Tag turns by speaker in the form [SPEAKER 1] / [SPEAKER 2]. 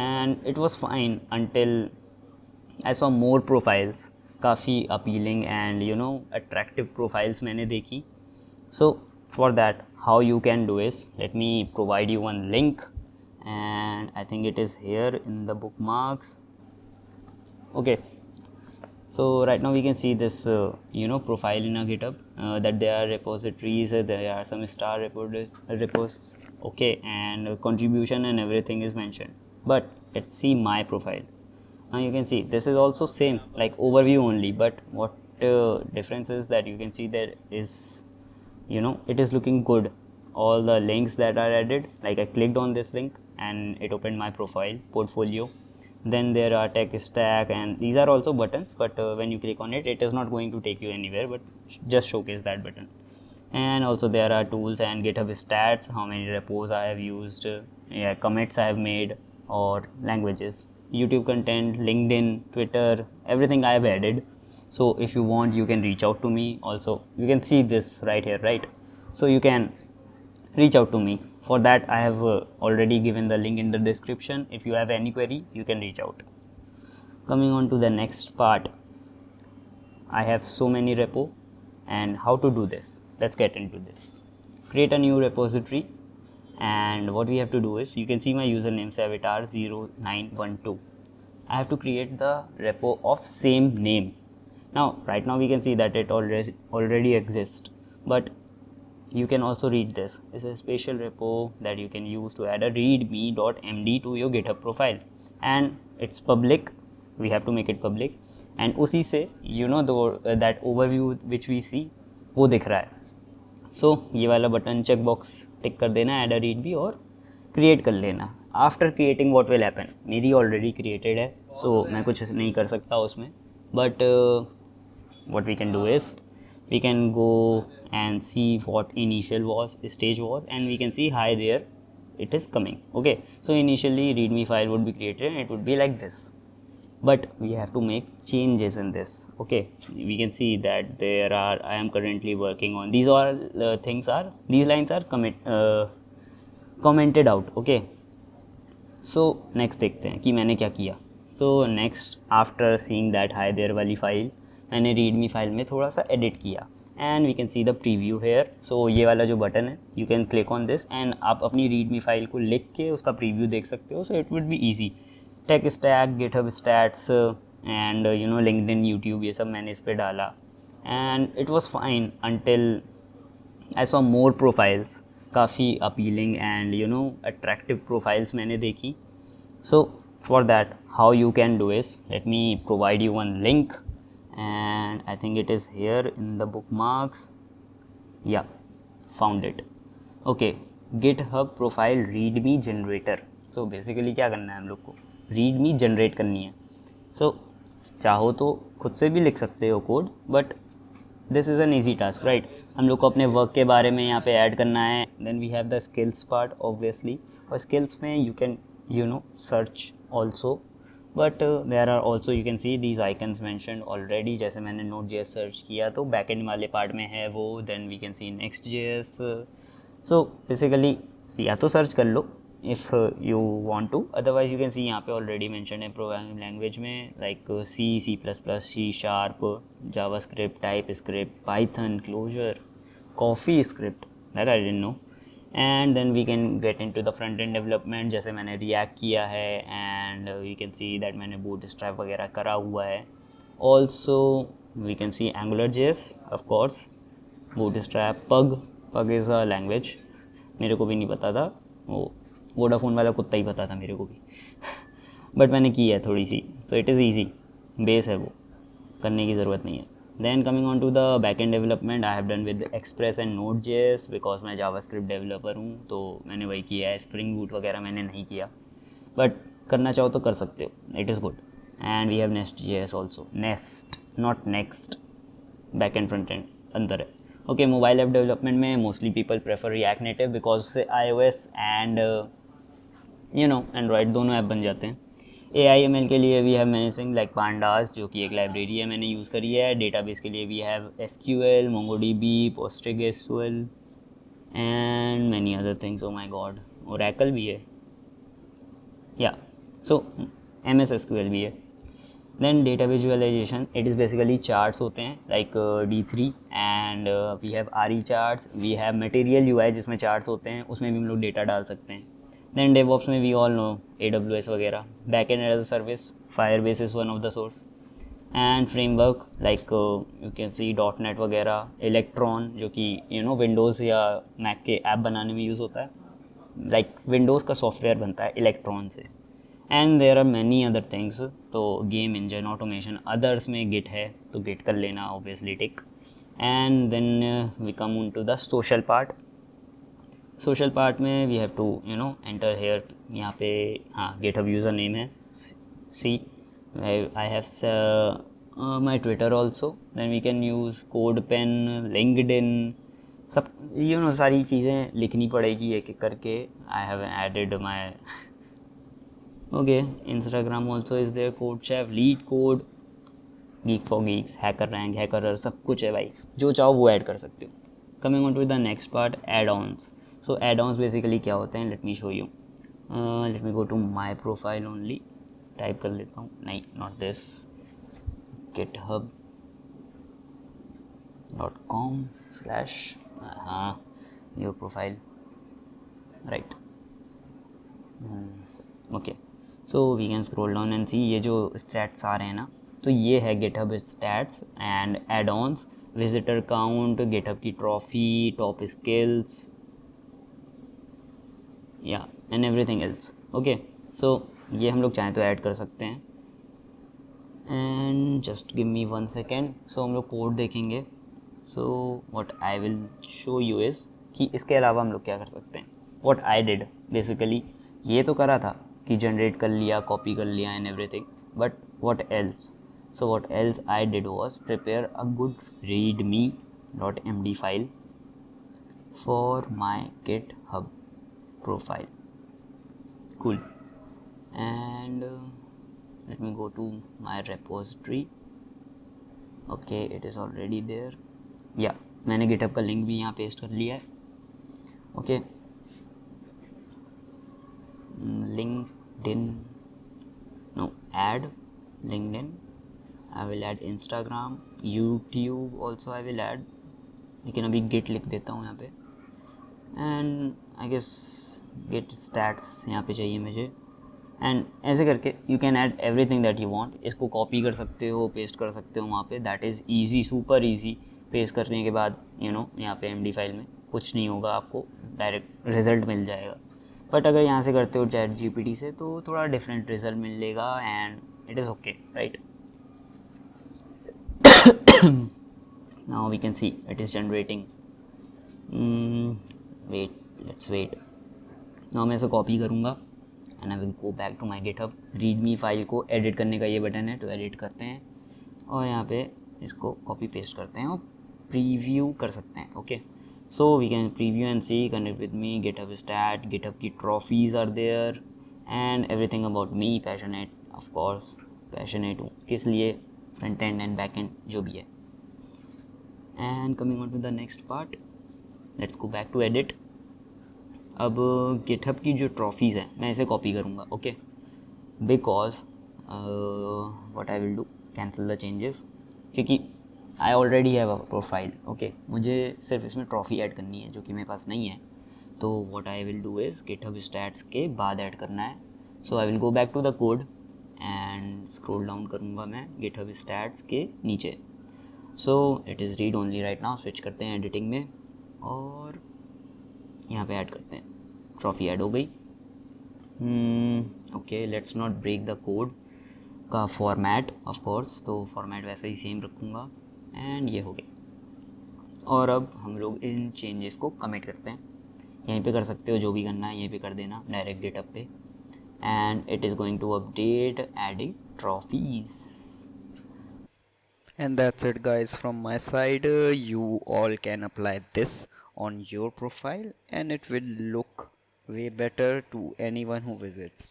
[SPEAKER 1] and it was fine until I saw more profiles, काफ़ी appealing and attractive profiles मैंने देखी. So for that, how you can do is, let me provide you one link, and I think it is here in the bookmarks. Okay, so right now we can see this profile in a GitHub, that there are repositories, there are some star repos, okay, and contribution and everything is mentioned. But let's see my profile. Now you can see this is also same like overview only, but what difference is that you can see there is, it is looking good. All the links that are added, like I clicked on this link and it opened my profile portfolio. Then there are tech stack, and these are also buttons, but when you click on it, it is not going to take you anywhere, but just showcase that button. And also there are tools and GitHub stats, how many repos I have used, commits I have made, or languages, YouTube content, LinkedIn, Twitter, everything I have added. So if you want, you can reach out to me. Also you can see this right here, right? So you can reach out to me. For that I have already given the link in the description. If you have any query, you can reach out. Coming on to the next part, I have so many repo, and how to do this. Let's get into this. Create a new repository, and what we have to do is, you can see my username Savitar0912. I have to create the repo of same name. Now right now we can see that it already exists, but you can also read this. It's a special repo that you can use to add a readme.md to your GitHub profile, and it's public. We have to make it public, and उसी से that overview which we see वो दिख रहा है. So ये वाला button check box टिक कर देना, ऐड अ रीड भी, और क्रिएट कर लेना. After creating what will happen, मेरी ऑलरेडी क्रिएटेड है, सो मैं कुछ नहीं कर सकता उसमें. But what we can do is, we can go and see what initial stage was, and we can see hi there, it is coming. Okay, so initially readme file would be created and it would be like this, but we have to make changes in this. Okay, we can see that I am currently working on these all these lines are commented out. Okay, so next देखते हैं कि मैंने क्या किया. So next, after seeing that hi there वाली file, मैंने readme file में थोड़ा सा एडिट किया, and we can see the preview here. So ये वाला जो बटन है, you can click on this and आप अपनी readme फाइल को लिख के उसका प्रीव्यू देख सकते हो. So it would be easy. Tech stack, GitHub stats, and LinkedIn, YouTube, ये सब मैंने इस पर डाला, and it was fine until I saw more profiles, काफ़ी अपीलिंग एंड अट्रैक्टिव प्रोफाइल्स मैंने देखी. So for that, how you can do is, let me provide you one link, and I think it is here in the bookmarks. Yeah found it. Okay, GitHub profile readme generator. So basically क्या करना है हम लोग को, readme generate करनी है. सो चाहो तो खुद से भी लिख सकते हो code, but this is an easy task, right. हम लोग को अपने वर्क के बारे में यहाँ पे ऐड करना है. Then we have the skills part obviously, और स्किल्स में you can search also, but there are also, you can see these icons mentioned already. जैसे मैंने Node.js सर्च किया तो बैकएंड वाले पार्ट में है वो. Then we can see Next.js. So basically या तो सर्च कर लो if you want to, otherwise you can see यहाँ पे already mentioned है प्रोग्रामिंग लैंग्वेज में, like C, C++, C#, JavaScript, TypeScript, Python, Clojure, CoffeeScript, that I didn't know. And then we can get into the front end development, जैसे मैंने React किया है, and you can see that मैंने Bootstrap वगैरह करा हुआ है. Also we can see AngularJS, of course, Bootstrap, Pug is a language, मेरे को भी नहीं पता था, वो वोडाफोन वाला कुत्ता ही पता था मेरे को भी बट मैंने की है थोड़ी सी. So it is easy, base है, वो करने की ज़रूरत नहीं है. Then coming on to the back end development, I have done with Express and Node.js, because मैं जावास्क्रिप्ट डेवलपर हूँ, तो मैंने वही किया है. स्प्रिंग बूट वगैरह मैंने नहीं किया, बट करना चाहो तो कर सकते हो, it is good. And we have Nest.js also, nest not next, back end front end अंदर है. ओके, मोबाइल ऐप डेवलपमेंट में mostly people prefer React Native, because से iOS एंड एंड्रॉयड दोनों ऐप बन जाते हैं. AIML के लिए we have many thing like Pandas, जो कि एक लाइब्रेरी है, मैंने यूज़ करी है. डेटाबेस के लिए we have SQL, MongoDB, PostgreSQL and many other things. Oh my god, Oracle भी है. या सो MS SQL भी है. Then data visualization, it is basically charts होते हैं like D3 and we have RE charts, we have material UI जिसमें charts होते हैं, उसमें भी हम लोग data डाल सकते हैं. Then DevOps में we all know AWS वगैरह. Backend as a service, Firebase is one of the source. And framework like you can see .NET वगैरह, Electron जो कि Windows या Mac के ऐप बनाने में यूज़ होता है. Like Windows का सॉफ्टवेयर बनता है Electron से. And there are many other things. तो गेम इंजन ऑटोमेशन अदर्स में गिट है, तो गिट कर लेना obviously tick. And then we come on to the social part. Social part में we have to enter here. यहाँ पे हाँ गिटहब यूज़र नेम है, see I have my Twitter also. Then we can use CodePen, LinkedIn, सब सारी चीज़ें लिखनी पड़ेगी एक एक करके. I have added my okay, Instagram also is there, code chef, lead code, geek for geeks, hacker rank, hacker, सब कुछ है भाई, जो चाहो वो ऐड कर सकते हो. Coming on to the next part, add-ons. So add-ons basically क्या होते हैं, let me show you. Let me go to my profile only, type कर लेता हूँ, नहीं नॉट दिस, github.com/ हाँ your profile right. Okay, so we can scroll down and see ये जो स्टैट्स आ रहे हैं ना, तो ये है GitHub stats and add-ons, visitor count, GitHub की ट्रॉफी, टॉप स्किल्स या and everything else. Okay, so ये हम लोग चाहें तो ऐड कर सकते हैं. And just give me 1 second. So हम लोग कोड देखेंगे. So what I will show you is कि इसके अलावा हम लोग क्या कर सकते हैं. व्हाट आई डिड बेसिकली, ये तो करा था कि जनरेट कर लिया, कॉपी कर लिया and everything, but what else. So what else I did was prepare a good readme.md file for my GitHub profile. Cool. And let me go to my repository. Okay, it is already there. Yeah मैंने GitHub का link भी यहाँ paste कर लिया है. Okay, LinkedIn, no, add LinkedIn, I will add Instagram, YouTube also I will add, लेकिन अभी git लिख देता हूँ यहाँ पे. And I guess git stats यहाँ पे चाहिए मुझे. एंड ऐसे करके you can add everything that you want. इसको कॉपी कर सकते हो, पेस्ट कर सकते हो वहाँ पे, that is easy, super easy. Paste करने के बाद यहाँ पे MD फाइल में कुछ नहीं होगा, आपको डायरेक्ट रिजल्ट मिल जाएगा. बट अगर यहाँ से करते हो ChatGPT से तो थोड़ा डिफरेंट रिजल्ट मिलेगा and it is okay right. Now we can see it is generating. Wait, let's wait. Now मैं इसे कॉपी करूँगा and I will go back to my GitHub. Readme file को एडिट करने का ये बटन है, तो एडिट करते हैं और यहाँ पे इसको कॉपी पेस्ट करते हैं और प्रीव्यू कर सकते हैं. Okay, so we can preview and see, connect with me, GitHub stat, GitHub की trophies are there and everything about me. Passionate, of course passionate हूँ किस लिए, front end and back end जो भी है. and coming on to the next part, let's go back to edit. अब GitHub की जो trophies है मैं इसे कॉपी करूँगा. Okay, because what I will do, cancel the changes, क्योंकि I already have a profile. Okay, मुझे सिर्फ इसमें ट्रॉफ़ी ऐड करनी है जो कि मेरे पास नहीं है. तो what I will do is GitHub stats के बाद ऐड करना है. So I will go back to the code and scroll down करूँगा मैं गिटहब स्टैट्स के नीचे. So it is read only right now. Switch करते हैं एडिटिंग में और यहाँ पे ऐड करते हैं. ट्रॉफ़ी ऐड हो गई. Okay, let's not break the code का फॉर्मेट ऑफ कोर्स, तो फॉर्मेट वैसे ही सेम रखूँगा एंड ये हो गया. और अब हम लोग इन चेंजेस को कमिट करते हैं. यहीं पे कर सकते हो, जो भी करना है यहीं पे कर देना डायरेक्ट गिटहब पे. And it is going to update adding trophies.
[SPEAKER 2] And that's it guys from my side. You all can apply this on your profile and it will look way better to anyone who visits.